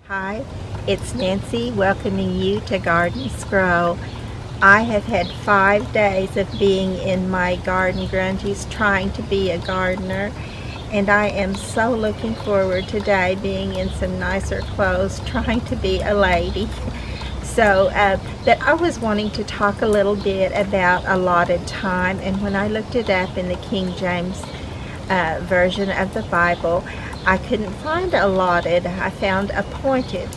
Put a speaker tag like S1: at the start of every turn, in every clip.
S1: Hi, it's Nancy welcoming you to Garden Grow. I have had 5 days of being in my garden grungies trying to be a gardener, and I am so looking forward today being in some nicer clothes trying to be a lady. That I was wanting to talk a little bit about allotted time, and when I looked it up in the King James version of the Bible, I couldn't find allotted. I found appointed.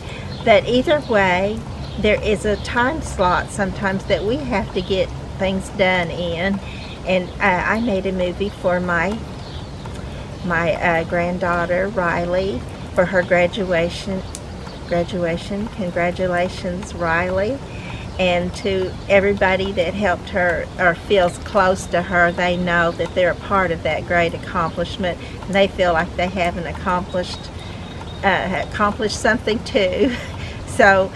S1: But either way, there is a time slot sometimes that we have to get things done in. And I made a movie for my granddaughter Riley for her graduation. Congratulations, Riley. And to everybody that helped her or feels close to her, they know that they're a part of that great accomplishment, and they feel like they haven't accomplished something too. So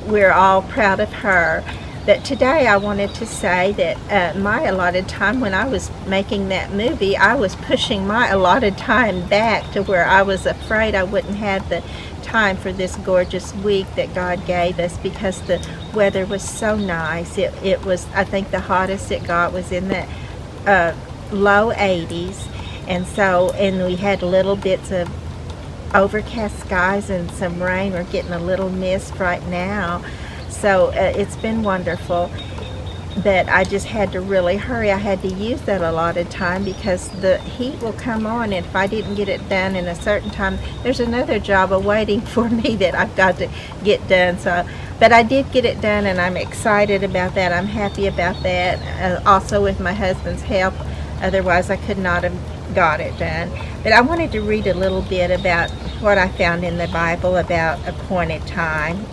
S1: we're all proud of her. But today I wanted to say that my allotted time, when I was making that movie, I was pushing my allotted time back to where I was afraid I wouldn't have the time for this gorgeous week that God gave us, because the weather was so nice. It was, I think the hottest it got was in the low 80s, and we had little bits of overcast skies and some rain. We're getting a little mist right now, so it's been wonderful. But I just had to really hurry. I had to use that allotted time because the heat will come on, and if I didn't get it done in a certain time, there's another job awaiting for me that I've got to get done. But I did get it done, and I'm excited about that. I'm happy about that. Also with my husband's help. Otherwise, I could not have got it done. But I wanted to read a little bit about what I found in the Bible about appointed time.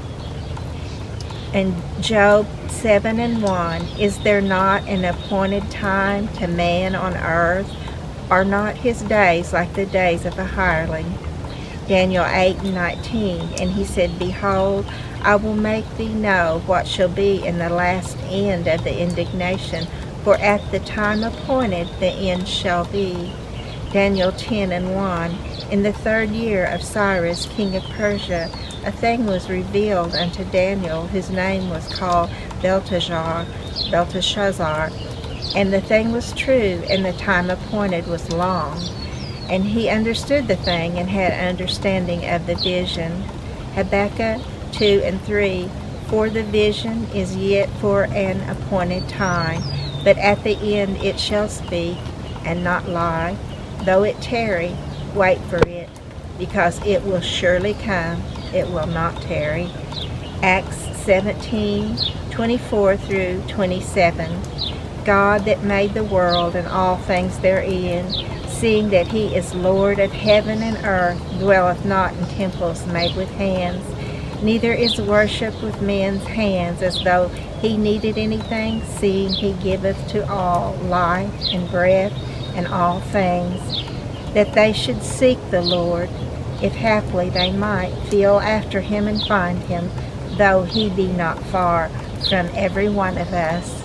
S1: And Job 7:1, is there not an appointed time to man on earth? Are not his days like the days of a hireling? Daniel 8:19, and he said, behold, I will make thee know what shall be in the last end of the indignation, for at the time appointed the end shall be. Daniel 10:1, in the 3rd year of Cyrus, king of Persia, a thing was revealed unto Daniel, whose name was called Belteshazzar, and the thing was true, and the time appointed was long. And he understood the thing, and had understanding of the vision. Habakkuk 2:3, for the vision is yet for an appointed time, but at the end it shall speak, and not lie. Though it tarry, wait for it, because it will surely come, it will not tarry. Acts 17:24-27. God that made the world and all things therein, seeing that he is Lord of heaven and earth, dwelleth not in temples made with hands, neither is worship with men's hands, as though he needed anything, seeing he giveth to all life and breath and all things, that they should seek the Lord, if haply they might feel after him and find him, though he be not far from every one of us.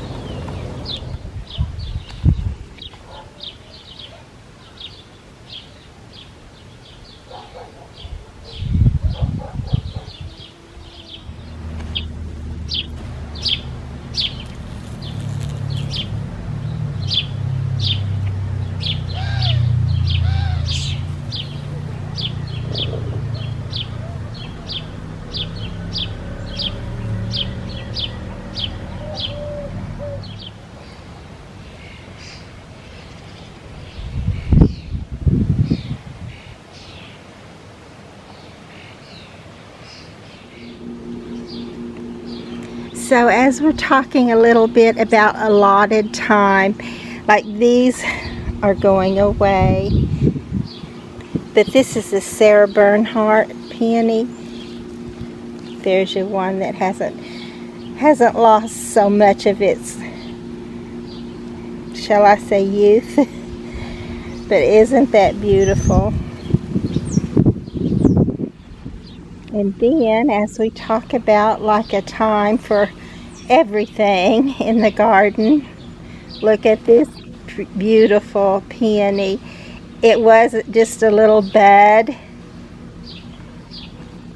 S1: So as we're talking a little bit about allotted time, like these are going away, but this is a Sarah Bernhardt peony. There's your one that hasn't lost so much of its, shall I say, youth. But isn't that beautiful? And then as we talk about like a time for everything in the garden, look at this beautiful peony. It was just a little bud.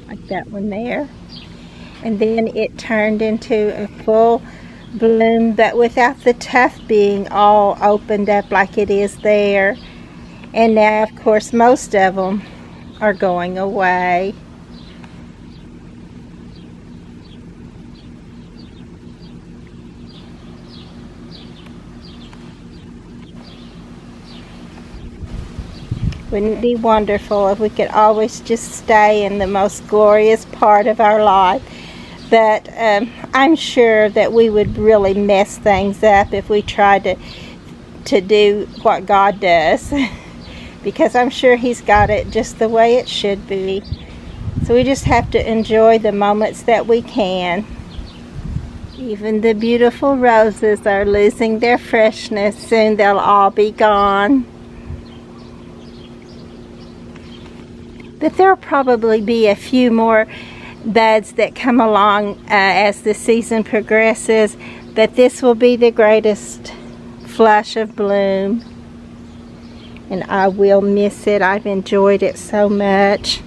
S1: I that one there. And then it turned into a full bloom, but without the tuft being all opened up like it is there. And now, of course, most of them are going away. Wouldn't it be wonderful if we could always just stay in the most glorious part of our life? But I'm sure that we would really mess things up if we tried to do what God does. Because I'm sure He's got it just the way it should be. So we just have to enjoy the moments that we can. Even the beautiful roses are losing their freshness. Soon they'll all be gone. But there'll probably be a few more buds that come along as the season progresses, but this will be the greatest flush of bloom, and I will miss it. I've enjoyed it so much.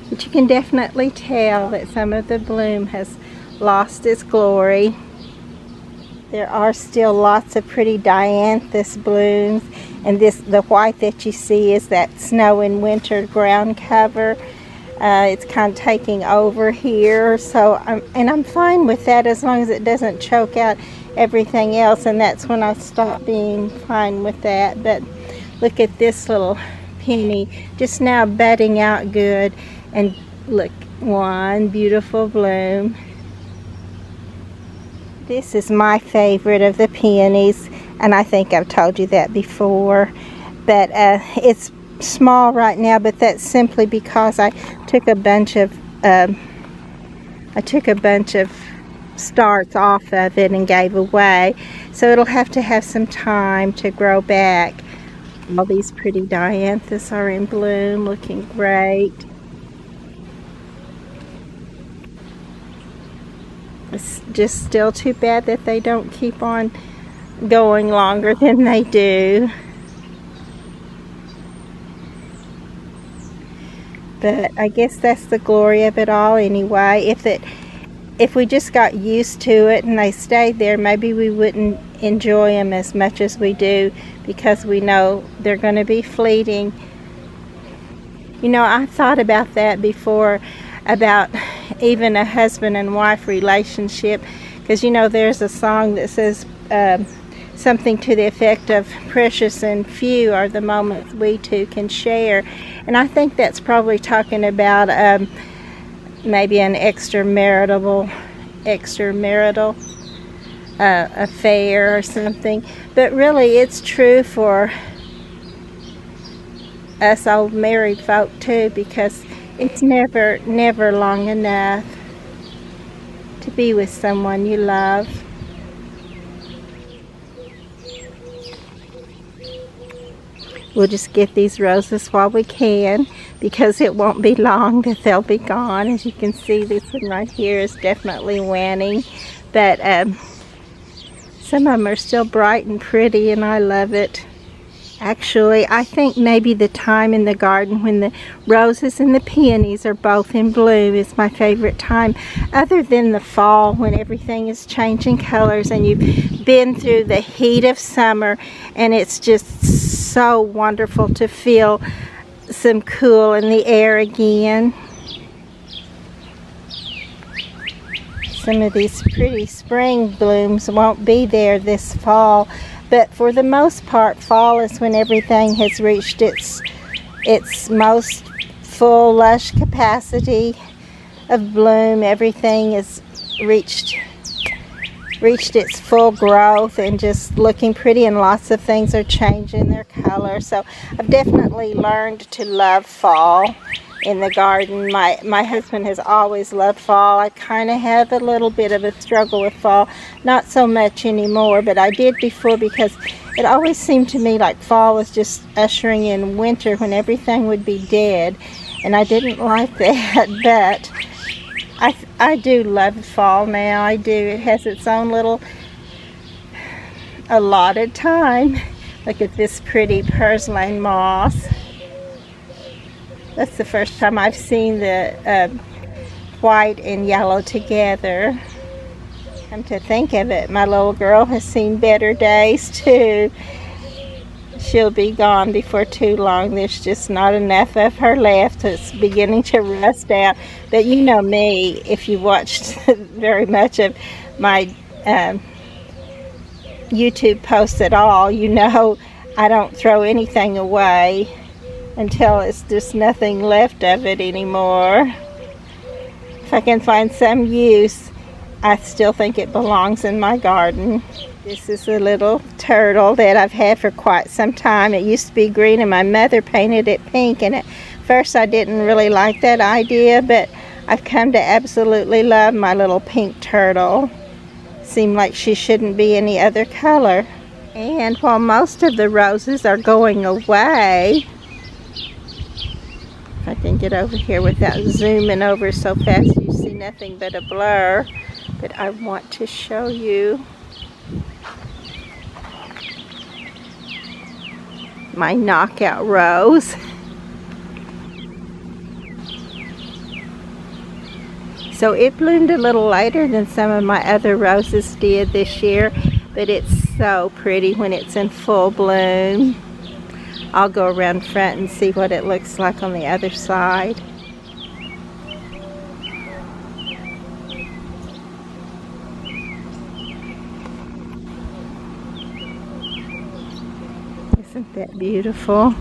S1: But you can definitely tell that some of the bloom has lost its glory. There are still lots of pretty dianthus blooms, and the white that you see is that snow and winter ground cover. It's kind of taking over here, so I'm fine with that as long as it doesn't choke out everything else, and that's when I stop being fine with that. But look at this little peony just now budding out good, and look, one beautiful bloom. This is my favorite of the peonies, and I think I've told you that before, but it's small right now, but that's simply because I took a bunch of starts off of it and gave away, so it'll have to have some time to grow back. All these pretty dianthus are in bloom, looking great. It's just still too bad that they don't keep on going longer than they do. But I guess that's the glory of it all anyway. If we just got used to it and they stayed there, maybe we wouldn't enjoy them as much as we do, because we know they're going to be fleeting. You know, I thought about that before, about even a husband and wife relationship, because you know there's a song that says something to the effect of precious and few are the moments we two can share, and I think that's probably talking about maybe an extramarital affair or something, but really it's true for us old married folk too, because it's never long enough to be with someone you love. We'll just get these roses while we can, because it won't be long that they'll be gone. As you can see, this one right here is definitely waning, but some of them are still bright and pretty, and I love it. Actually, I think maybe the time in the garden when the roses and the peonies are both in bloom is my favorite time, other than the fall when everything is changing colors and you've been through the heat of summer, and it's just so wonderful to feel some cool in the air again. Some of these pretty spring blooms won't be there this fall, but for the most part, fall is when everything has reached its most full, lush capacity of bloom. Everything has reached its full growth and just looking pretty, and lots of things are changing their color. So I've definitely learned to love fall in the garden. My husband has always loved fall. I kind of have a little bit of a struggle with fall, not so much anymore, but I did before, because it always seemed to me like fall was just ushering in winter when everything would be dead, and I didn't like that. But I do love fall now. I do. It has its own little allotted time Look at this pretty purslane moss. That's the first time I've seen the white and yellow together. Come to think of it, my little girl has seen better days too. She'll be gone before too long. There's just not enough of her left. It's beginning to rust out. But you know me, if you watched very much of my YouTube posts at all, you know I don't throw anything away until it's just nothing left of it anymore. If I can find some use, I still think it belongs in my garden. This is a little turtle that I've had for quite some time. It used to be green and my mother painted it pink, and at first I didn't really like that idea, but I've come to absolutely love my little pink turtle. Seemed like she shouldn't be any other color. And while most of the roses are going away, if I can get over here without zooming over so fast you see nothing but a blur, but I want to show you my knockout rose. So it bloomed a little later than some of my other roses did this year, but it's so pretty when it's in full bloom. I'll go around front and see what it looks like on the other side. Isn't that beautiful?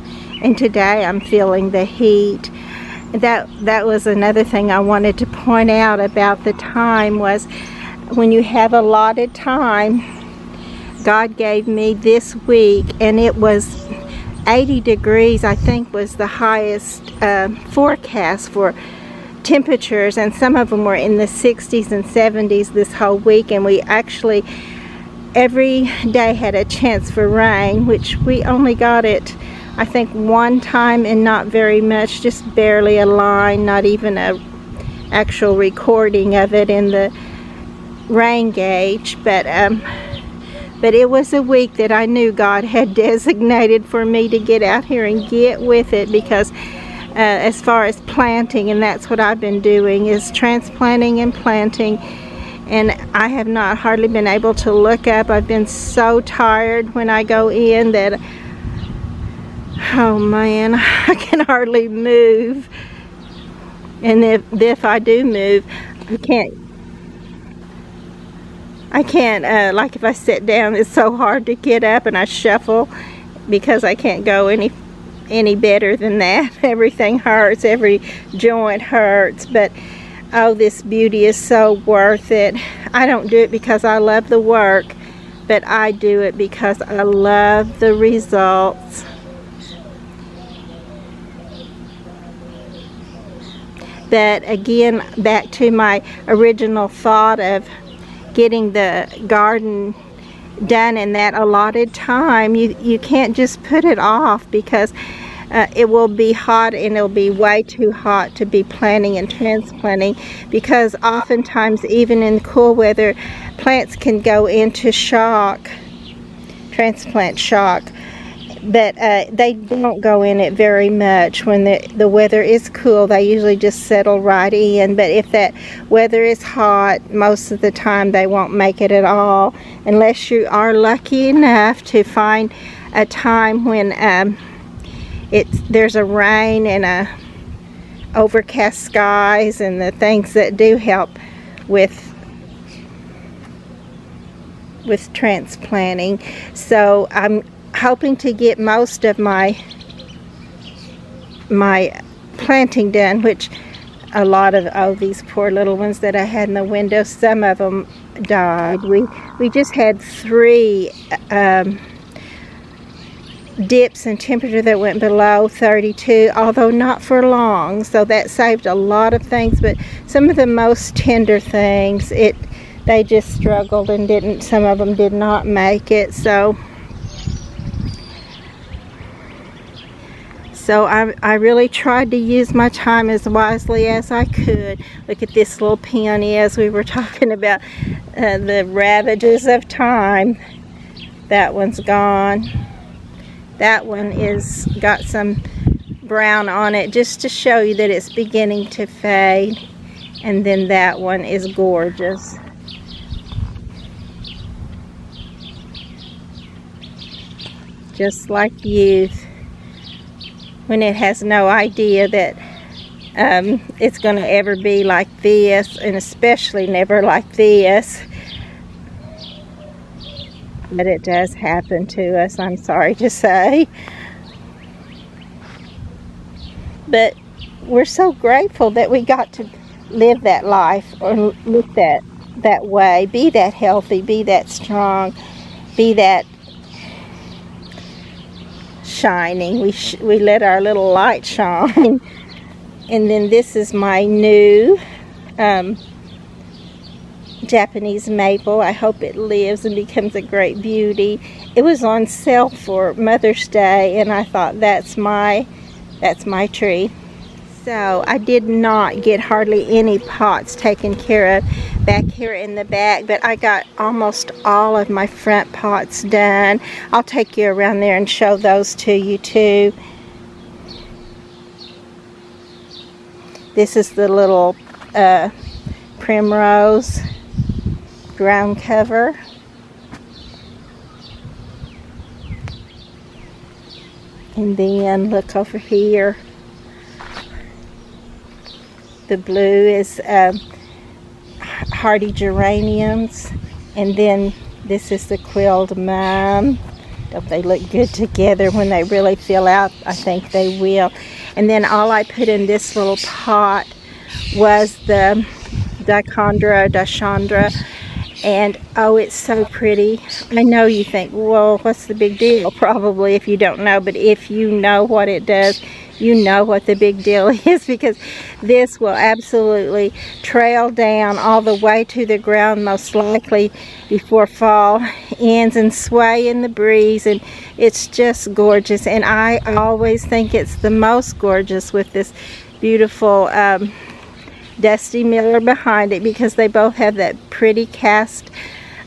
S1: And today I'm feeling the heat. That was another thing I wanted to point out about the time, was when you have allotted time. God gave me this week, and it was 80 degrees, I think, was the highest forecast for temperatures, and some of them were in the 60s and 70s this whole week, and we actually every day had a chance for rain, which we only got it, I think, one time, and not very much, just barely a line, not even a actual recording of it in the rain gauge. But it was a week that I knew God had designated for me to get out here and get with it, because as far as planting, and that's what I've been doing, is transplanting and planting. And I have not hardly been able to look up. I've been so tired when I go in that, oh man, I can hardly move. And if I do move, I can't, like if I sit down, it's so hard to get up, and I shuffle because I can't go any better than that. Everything hurts, every joint hurts, but oh, this beauty is so worth it. I don't do it because I love the work, but I do it because I love the results. But again, back to my original thought of getting the garden done in that allotted time, you can't just put it off, because it will be hot, and it'll be way too hot to be planting and transplanting, because oftentimes even in cool weather plants can go into shock, transplant shock, but they don't go in it very much. When the weather is cool, they usually just settle right in, but if that weather is hot, most of the time they won't make it at all, unless you are lucky enough to find a time when there's a rain and a overcast skies, and the things that do help with transplanting. So I'm hoping to get most of my planting done, which a lot of these poor little ones that I had in the window, some of them died. We just had 3 dips in temperature that went below 32, although not for long, so that saved a lot of things. But some of the most tender things, they just struggled and some of them did not make it. So I really tried to use my time as wisely as I could. Look at this little peony, as we were talking about the ravages of time. That one's gone. That one is got some brown on it just to show you that it's beginning to fade. And then that one is gorgeous. Just like youth, when it has no idea that it's going to ever be like this, and especially never like this. But it does happen to us, I'm sorry to say. But we're so grateful that we got to live that life, or look that way, be that healthy, be that strong, be that shining. We let our little light shine. And then this is my new Japanese maple. I hope it lives and becomes a great beauty. It was on sale for Mother's Day, and I thought that's my tree. So I did not get hardly any pots taken care of back here in the back, but I got almost all of my front pots done. I'll take you around there and show those to you too. This is the little primrose ground cover. And then look over here. The blue is hardy geraniums, and then this is the quilled mime. Don't they look good together when they really fill out? I think they will. And then all I put in this little pot was the Dichandra, and oh, it's so pretty. I know you think, well, what's the big deal? Probably, if you don't know, but if you know what it does, you know what the big deal is, because this will absolutely trail down all the way to the ground, most likely before fall ends, and sway in the breeze, and it's just gorgeous. And I always think it's the most gorgeous with this beautiful Dusty Miller behind it, because they both have that pretty cast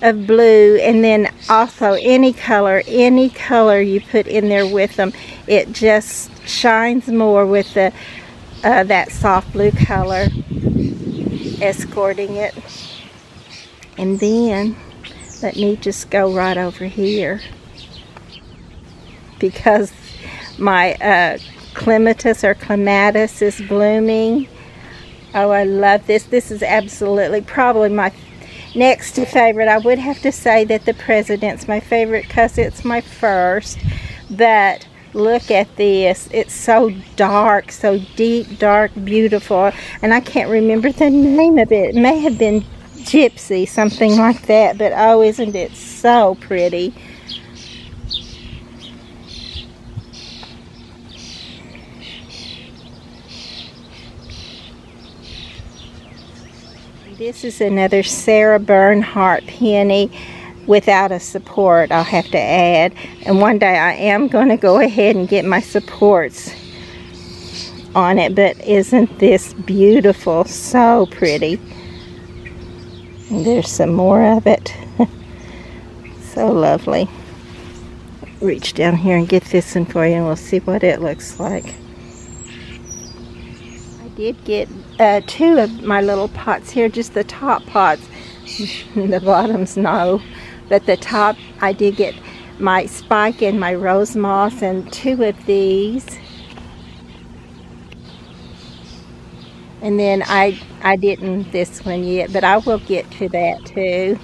S1: of blue, and then also any color you put in there with them, it just shines more with the that soft blue color escorting it. And then let me just go right over here, because my clematis or clematis is blooming. Oh, I love this. This is absolutely probably my next to favorite. I would have to say that the President's my favorite because it's my first, but look at this. It's so dark, so deep, dark, beautiful, and I can't remember the name of it. It may have been Gypsy, something like that, but oh, isn't it so pretty? This is another Sarah Bernhardt peony without a support, I'll have to add. And one day I am going to go ahead and get my supports on it. But isn't this beautiful? So pretty. And there's some more of it. So lovely. Reach down here and get this one for you, and we'll see what it looks like. I did get two of my little pots here, just the top pots. The bottoms, no. But the top, I did get my spike and my rose moss and two of these. And then I didn't this one yet, but I will get to that too.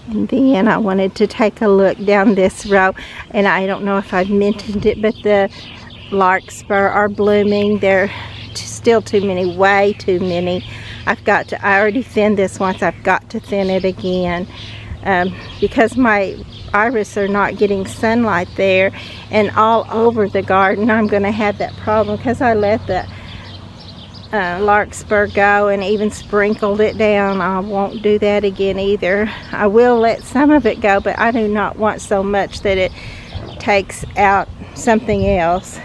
S1: And then I wanted to take a look down this row, and I don't know if I've mentioned it, but the larkspur are blooming. They're still too many, way too many. I already thinned this once. I've got to thin it again because my iris are not getting sunlight there, and all over the garden I'm going to have that problem because I let the larkspur go and even sprinkled it down. I won't do that again either. I will let some of it go, but I do not want so much that it takes out something else.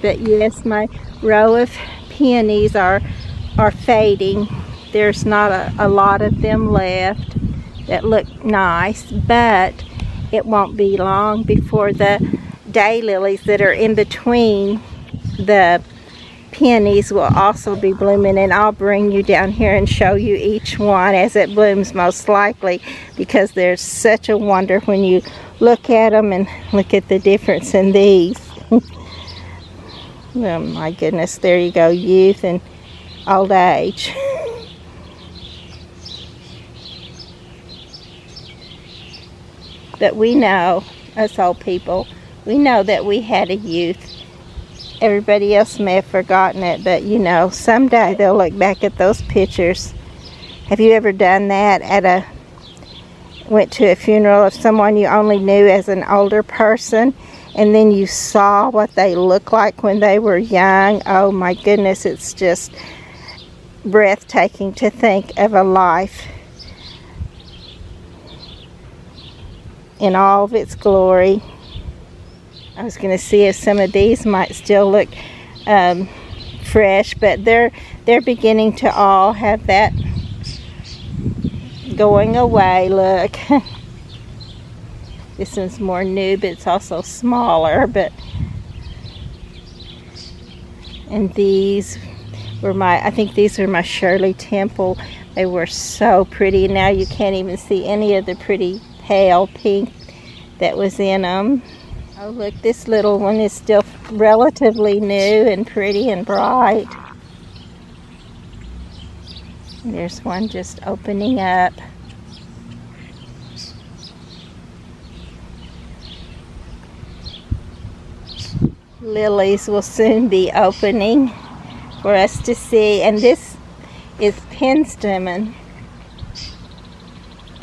S1: But yes, my row of peonies are fading. There's not a lot of them left that look nice, but it won't be long before the daylilies that are in between the peonies will also be blooming, and I'll bring you down here and show you each one as it blooms, most likely, because there's such a wonder when you look at them and look at the difference in these. Oh my goodness, there you go, youth and old age. But we know, us old people, we know that we had a youth. Everybody else may have forgotten it, but you know, someday they'll look back at those pictures. Have you ever done that? Went to a funeral of someone you only knew as an older person, and then you saw what they looked like when they were young? Oh my goodness, it's just breathtaking to think of a life in all of its glory. I was going to see if some of these might still look fresh, but they're beginning to all have that going away look. This one's more new, but it's also smaller. And these were I think these were my Shirley Temple. They were so pretty. Now you can't even see any of the pretty pale pink that was in them. Oh look, this little one is still relatively new and pretty and bright. And there's one just opening up. Lilies will soon be opening for us to see, and this is penstemon,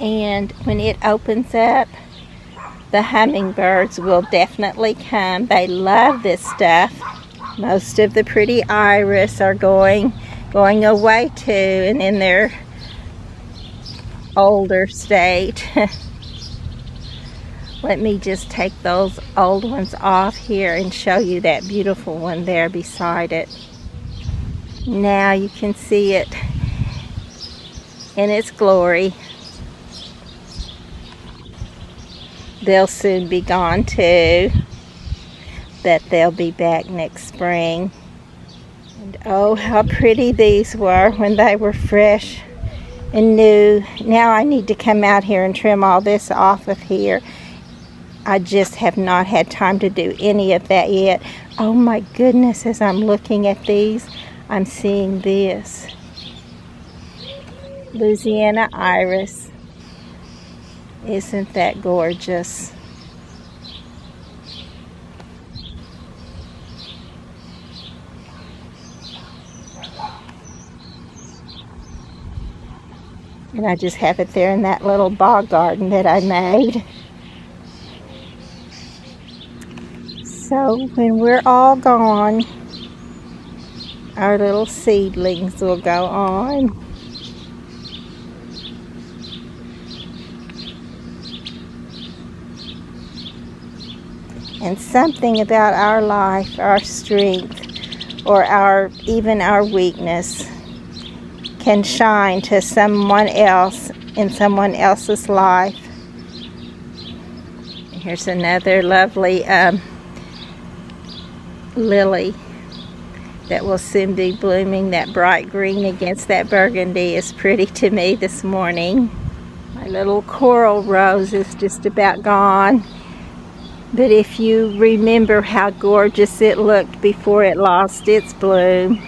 S1: and when it opens up, the hummingbirds will definitely come. They love this stuff. Most of the pretty iris are going away too, and in their older state. Let me just take those old ones off here and show you that beautiful one there beside it. Now you can see it in its glory. They'll soon be gone too, but they'll be back next spring. And oh, how pretty these were when they were fresh and new. Now I need to come out here and trim all this off of here. I just have not had time to do any of that yet. Oh my goodness, as I'm looking at these, I'm seeing this. Louisiana iris. Isn't that gorgeous? And I just have it there in that little bog garden that I made. So when we're all gone, our little seedlings will go on. And something about our life, our strength, or even our weakness can shine to someone else in someone else's life. Here's another lovely lily that will soon be blooming. That bright green against that burgundy is pretty to me this morning. My little coral rose is just about gone. But if you remember how gorgeous it looked before it lost its bloom.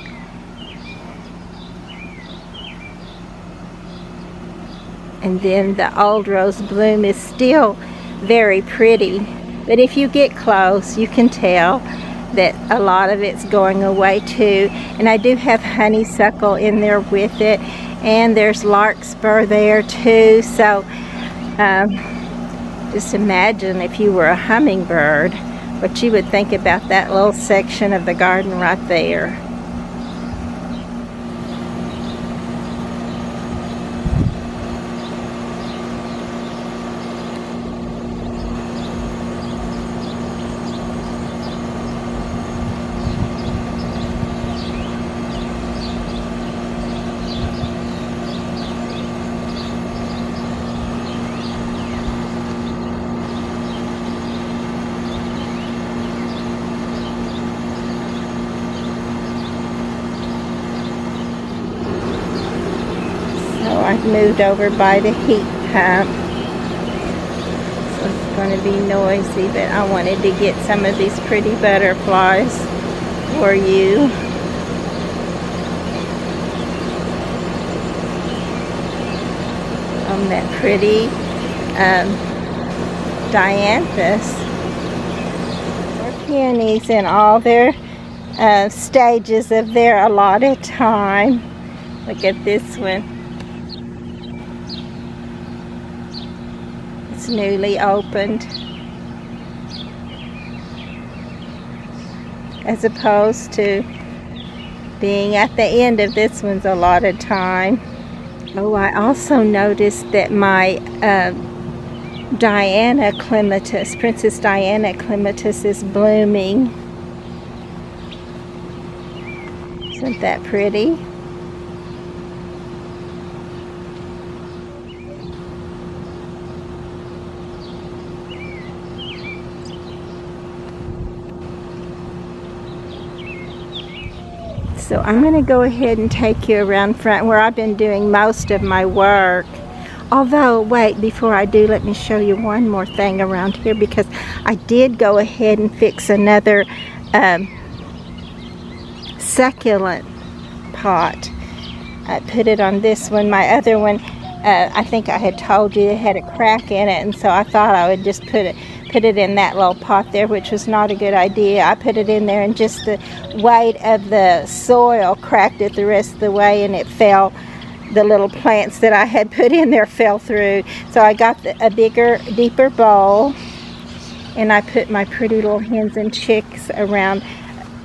S1: And then the old rose bloom is still very pretty. But if you get close, you can tell that a lot of it's going away too. And I do have honeysuckle in there with it. And there's larkspur there too. So just imagine if you were a hummingbird, what you would think about that little section of the garden right there. I've moved over by the heat pump, so it's going to be noisy, but I wanted to get some of these pretty butterflies for you. On that pretty dianthus. More peonies in all their stages of their allotted time. Look at this one. It's newly opened, as opposed to being at the end of this one's allotted time. Oh, I also noticed that my Diana clematis, Princess Diana clematis, is blooming. Isn't that pretty? So I'm going to go ahead and take you around front where I've been doing most of my work. Although, wait, before I do, let me show you one more thing around here, because I did go ahead and fix another succulent pot. I put it on this one. My other one, I think I had told you it had a crack in it, and so I thought I would just put it in that little pot there, which was not a good idea. I put it in there, and just the weight of the soil cracked it the rest of the way, and it fell. The little plants that I had put in there fell through. So I got a bigger, deeper bowl, and I put my pretty little hens and chicks around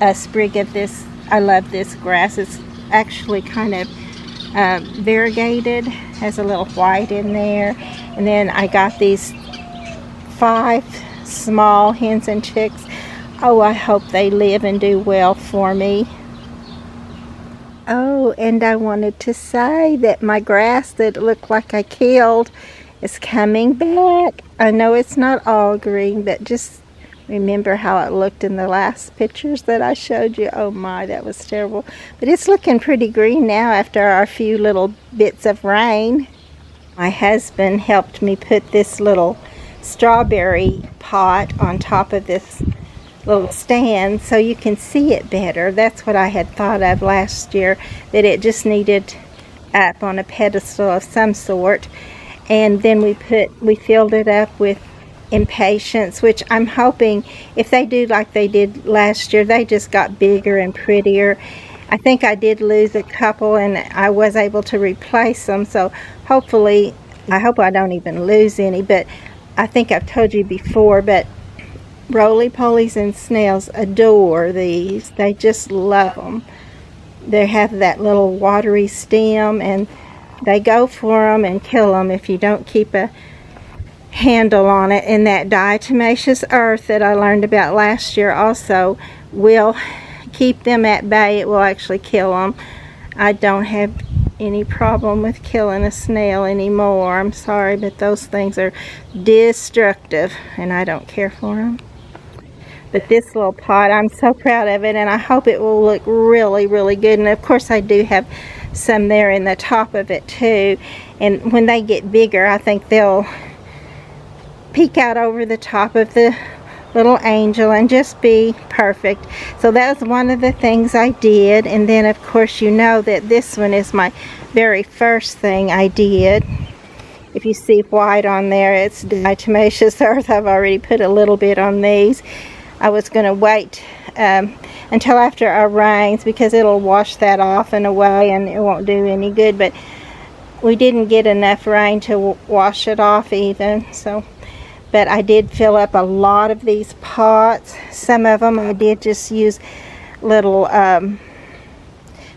S1: a sprig of this. I love this grass. It's actually kind of variegated, has a little white in there. And then I got these 5 small hens and chicks. Oh, I hope they live and do well for me. Oh, and I wanted to say that my grass that looked like I killed is coming back. I know it's not all green, but just remember how it looked in the last pictures that I showed you. Oh my, that was terrible. But it's looking pretty green now after our few little bits of rain. My husband helped me put this little strawberry pot on top of this little stand so you can see it better. That's what I had thought of last year, that it just needed up on a pedestal of some sort. And then we filled it up with impatiens, which I'm hoping, if they do like they did last year, they just got bigger and prettier. I think I did lose a couple, and I was able to replace them, so hopefully, I hope I don't even lose any. But I think I've told you before, but roly-polies and snails adore these. They just love them. They have that little watery stem, and they go for them and kill them if you don't keep a handle on it. And that diatomaceous earth that I learned about last year also will keep them at bay. It will actually kill them. I don't have any problem with killing a snail anymore. I'm sorry, but those things are destructive, and I don't care for them. But this little pot, I'm so proud of it, and I hope it will look really, really good. And of course I do have some there in the top of it too, and when they get bigger, I think they'll peek out over the top of the little angel and just be perfect. So that was one of the things I did. And then of course you know that this one is my very first thing I did. If you see white on there, it's diatomaceous earth. I've already put a little bit on these. I was going to wait until after our rains, because it'll wash that off and away, and it won't do any good. But we didn't get enough rain to wash it off even. So, but I did fill up a lot of these pots, some of them I did just use little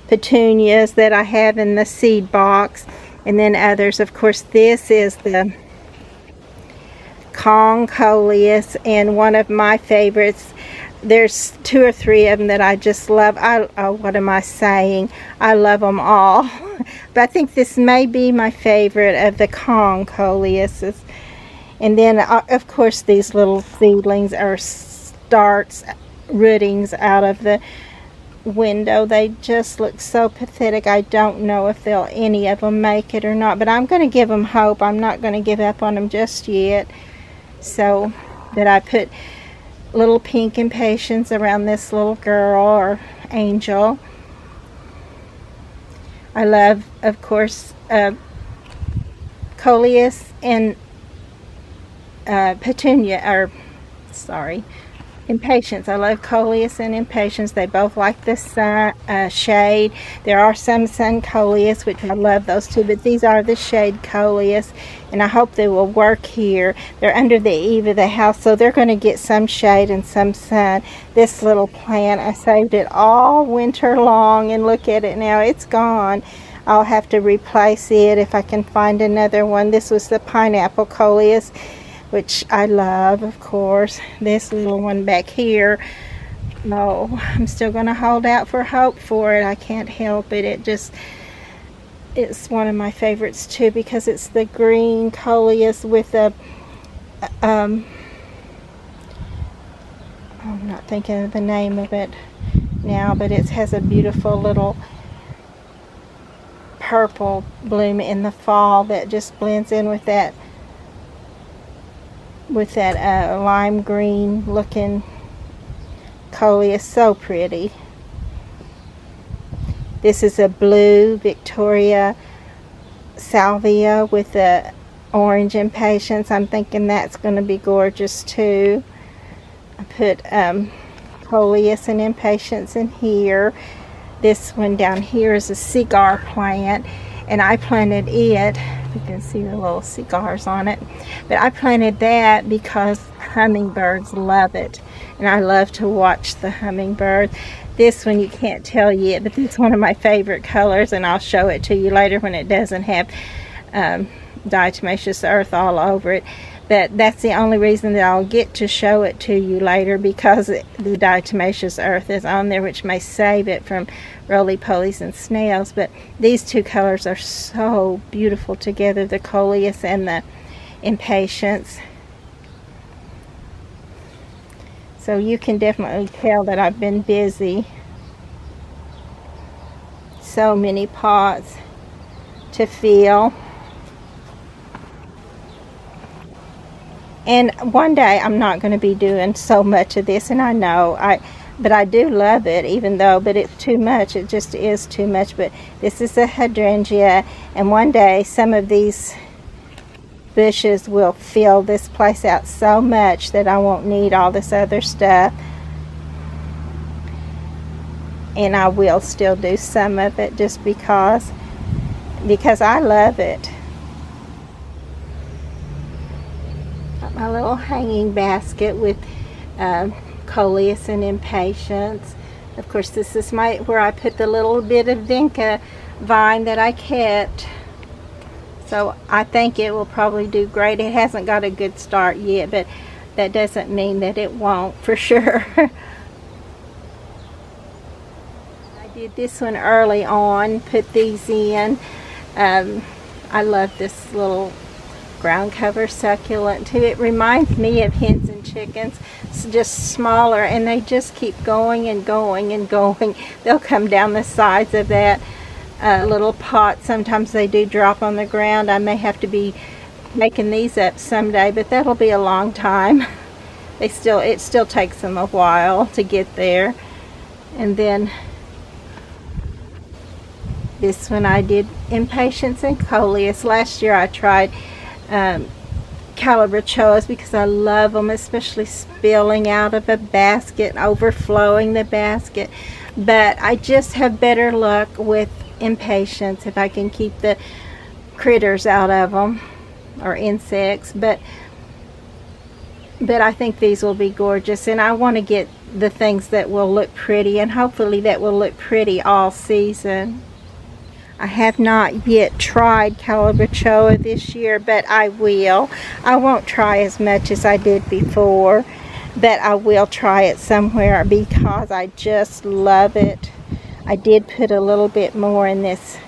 S1: petunias that I have in the seed box, and then others. Of course, this is the Kong coleus, and one of my favorites. There's 2 or 3 of them that I just love. Oh, what am I saying? I love them all. But I think this may be my favorite of the Kong coleuses. And then, of course, these little seedlings are rootings out of the window. They just look so pathetic. I don't know if any of them make it or not, but I'm going to give them hope. I'm not going to give up on them just yet. So that I put little pink impatiens around this little girl or angel. I love, of course, coleus and impatiens. I love coleus and impatiens. They both like the sun, shade. There are some sun coleus, which I love those too, but these are the shade coleus, and I hope they will work here. They're under the eave of the house, so they're going to get some shade and some sun. This little plant, I saved it all winter long, and look at it now. It's gone. I'll have to replace it if I can find another one. This was the pineapple coleus, which I love, of course. This little one back here, no, I'm still going to hold out for hope for it. I can't help it. It's one of my favorites too, because it's the green coleus with a I'm not thinking of the name of it now, but it has a beautiful little purple bloom in the fall that just blends in with that lime green looking coleus. So pretty. This is a blue Victoria salvia with the orange impatiens. I'm thinking that's going to be gorgeous too. I put coleus and impatiens in here. This one down here is a cigar plant, and I planted it. You can see the little cigars on it, but I planted that because hummingbirds love it, and I love to watch the hummingbirds. This one you can't tell yet, but this is one of my favorite colors, and I'll show it to you later when it doesn't have diatomaceous earth all over it. But that's the only reason that I'll get to show it to you later, because the diatomaceous earth is on there, which may save it from roly-polies and snails. But these two colors are so beautiful together, the coleus and the impatiens. So you can definitely tell that I've been busy. So many pots to fill. And one day I'm not going to be doing so much of this, and I know, but I do love it, but it's too much. It just is too much. But this is a hydrangea, and one day some of these bushes will fill this place out so much that I won't need all this other stuff. And I will still do some of it just because I love it. My little hanging basket with coleus and impatiens. Of course, this is where I put the little bit of vinca vine that I kept. So I think it will probably do great. It hasn't got a good start yet, but that doesn't mean that it won't, for sure. I did this one early on, put these in. I love this little ground cover succulent too. It reminds me of hens and chickens. It's just smaller, and they just keep going and going and going. They'll come down the sides of that little pot. Sometimes they do drop on the ground. I may have to be making these up someday, but that'll be a long time. It still takes them a while to get there. And then this one I did impatiens and coleus. Last year I tried calabrachoas because I love them, especially spilling out of a basket, overflowing the basket. But I just have better luck with impatiens if I can keep the critters out of them, or insects. But but I think these will be gorgeous, and I want to get the things that will look pretty, and hopefully that will look pretty all season. I have not yet tried calabachoa this year, but I will. I won't try as much as I did before, but I will try it somewhere because I just love it. I did put a little bit more in this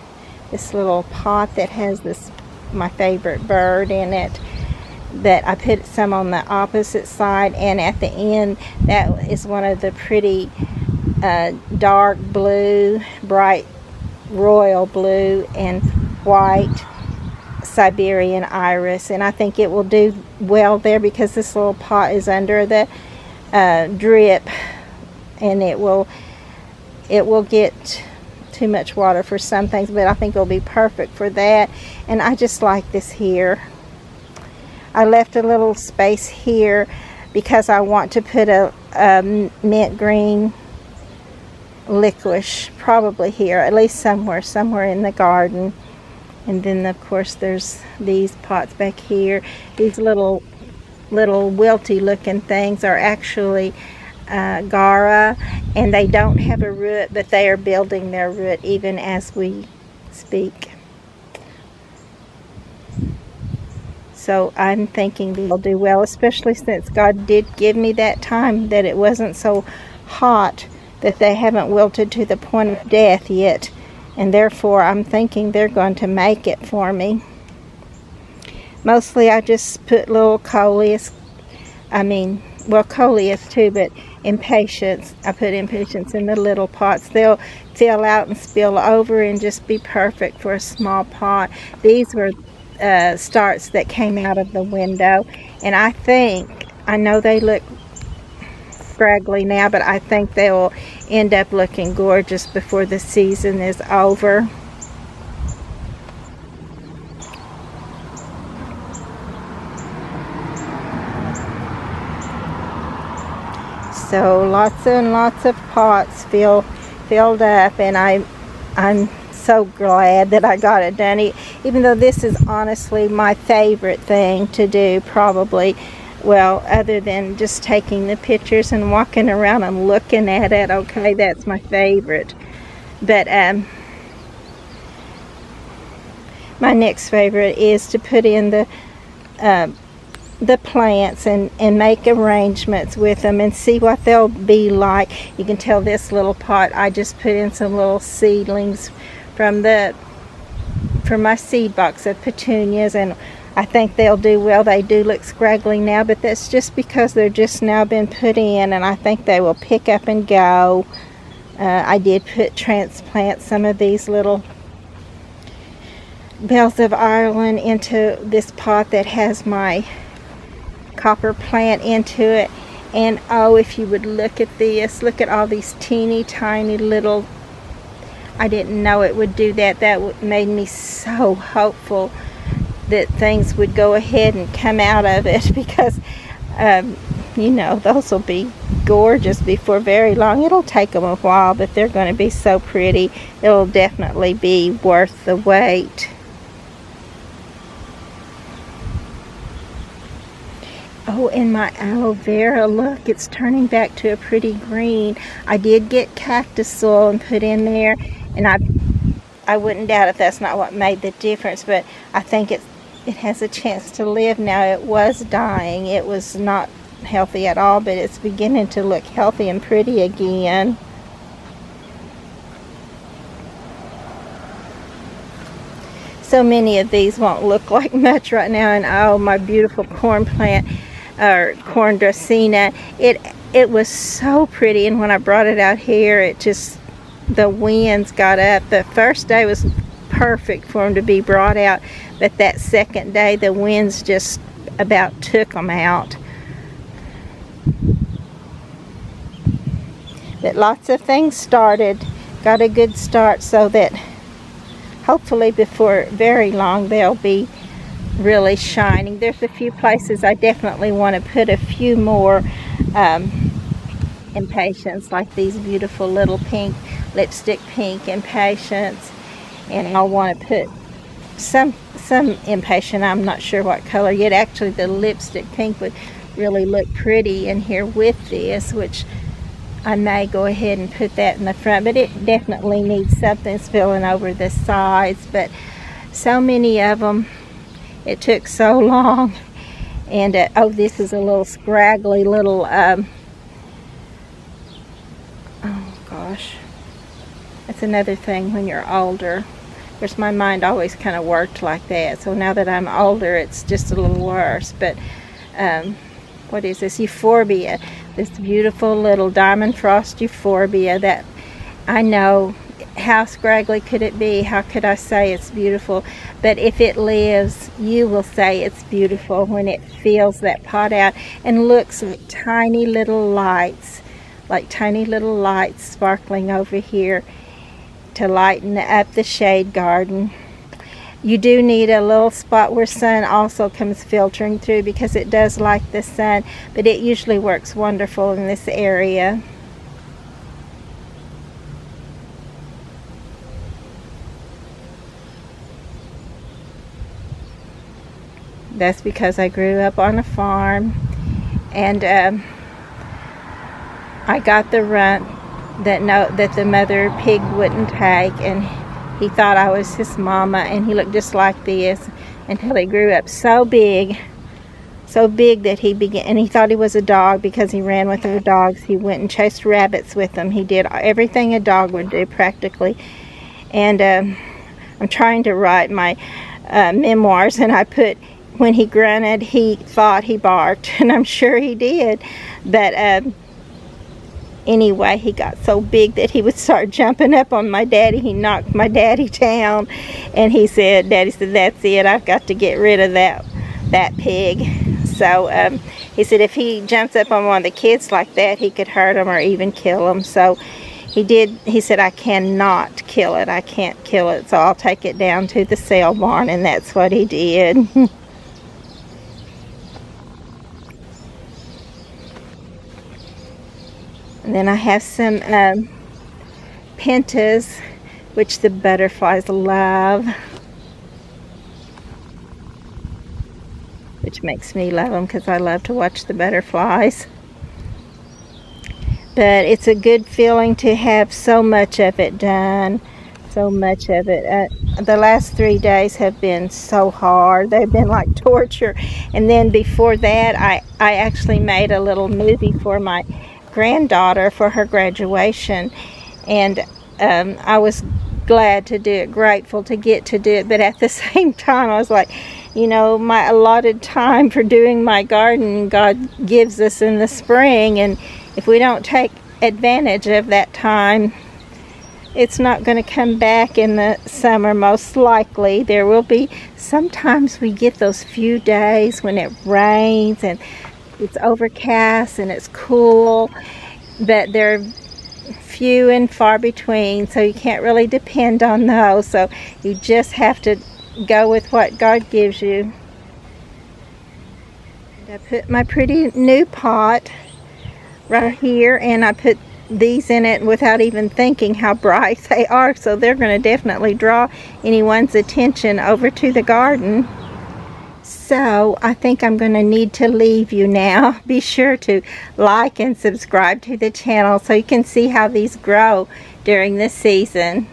S1: little pot that has my favorite bird in it. That I put some on the opposite side, and at the end that is one of the pretty dark blue, bright royal blue and white Siberian iris, and I think it will do well there because this little pot is under the drip, and it will get too much water for some things, but I think it'll be perfect for that. And I just like this here. I left a little space here because I want to put a mint green licorice probably here, at least somewhere in the garden. And then of course there's these pots back here. These little wilty looking things are actually Gara, and they don't have a root, but they are building their root even as we speak. So I'm thinking they'll do well, especially since God did give me that time that it wasn't so hot that they haven't wilted to the point of death yet, and therefore I'm thinking they're going to make it for me. Mostly I just put little coleus, coleus too, but impatiens. I put impatiens in the little pots. They'll fill out and spill over and just be perfect for a small pot. These were starts that came out of the window, and I know they look scraggly now, but I think they will end up looking gorgeous before the season is over. So lots and lots of pots filled up, and I'm so glad that I got it done, even though this is honestly my favorite thing to do, probably. Well, other than just taking the pictures and walking around and looking at it, okay, that's my favorite. But my next favorite is to put in the plants and make arrangements with them and see what they'll be like. You can tell this little pot, I just put in some little seedlings from my seed box of petunias, and I think they'll do well. They do look scraggly now, but that's just because they're just now been put in, and I think they will pick up and go. I did transplant some of these little bells of Ireland into this pot that has my copper plant into it. And oh, if you would look at this, look at all these teeny tiny little, I didn't know it would do that. That made me so hopeful that things would go ahead and come out of it, because those will be gorgeous before very long. It'll take them a while, but they're going to be so pretty. It'll definitely be worth the wait. Oh, and my aloe vera, look, it's turning back to a pretty green. I did get cactus soil and put in there, and I wouldn't doubt if that's not what made the difference, but I think it has a chance to live now. It was dying. It was not healthy at all, but it's beginning to look healthy and pretty again. So many of these won't look like much right now, and oh, my beautiful corn plant, or corn dracena, it was so pretty, and when I brought it out here, the winds got up. The first day was perfect for them to be brought out, but that second day the winds just about took them out. But lots of things got a good start, so that hopefully before very long they'll be really shining. There's a few places I definitely want to put a few more impatiens, like these beautiful little pink, lipstick pink impatiens, and I want to put some impatient, I'm not sure what color yet. Actually the lipstick pink would really look pretty in here with this, which I may go ahead and put that in the front, but it definitely needs something spilling over the sides. But so many of them, it took so long. And oh, this is a little scraggly little oh gosh, that's another thing when you're older. Of course, my mind always kind of worked like that, so now that I'm older, it's just a little worse. But what is this? Euphorbia. This beautiful little diamond frost euphorbia that I know, how scraggly could it be? How could I say it's beautiful? But if it lives, you will say it's beautiful when it fills that pot out and looks like tiny little lights, sparkling over here to lighten up the shade garden. You do need a little spot where sun also comes filtering through, because it does like the sun, but it usually works wonderful in this area. That's because I grew up on a farm, and I got the runt that the mother pig wouldn't take, and he thought I was his mama, and he looked just like this until he grew up so big that he thought he was a dog because he ran with other dogs. He went and chased rabbits with them. He did everything a dog would do practically. And I'm trying to write my memoirs, and I put, when he grunted, he thought he barked, and I'm sure he did. But anyway, he got so big that he would start jumping up on my daddy. He knocked my daddy down, and daddy said, that's it, I've got to get rid of that pig. So he said if he jumps up on one of the kids like that, he could hurt them or even kill them. So he did. He said, I cannot kill it, I can't kill it, so I'll take it down to the sale barn, and that's what he did. And then I have some pentas, which the butterflies love, which makes me love them because I love to watch the butterflies. But it's a good feeling to have so much of it done, so much of it. The last 3 days have been so hard. They've been like torture. And then before that, I actually made a little movie for my granddaughter for her graduation, and I was glad to do it, grateful to get to do it, but at the same time I was like, my allotted time for doing my garden, God gives us in the spring, and if we don't take advantage of that time, it's not going to come back in the summer. Most likely there will be, sometimes we get those few days when it rains and it's overcast and it's cool, but they're few and far between, so you can't really depend on those. So you just have to go with what God gives you. And I put my pretty new pot right here, and I put these in it without even thinking how bright they are, so they're going to definitely draw anyone's attention over to the garden. So I think I'm going to need to leave you now. Be sure to like and subscribe to the channel so you can see how these grow during this season.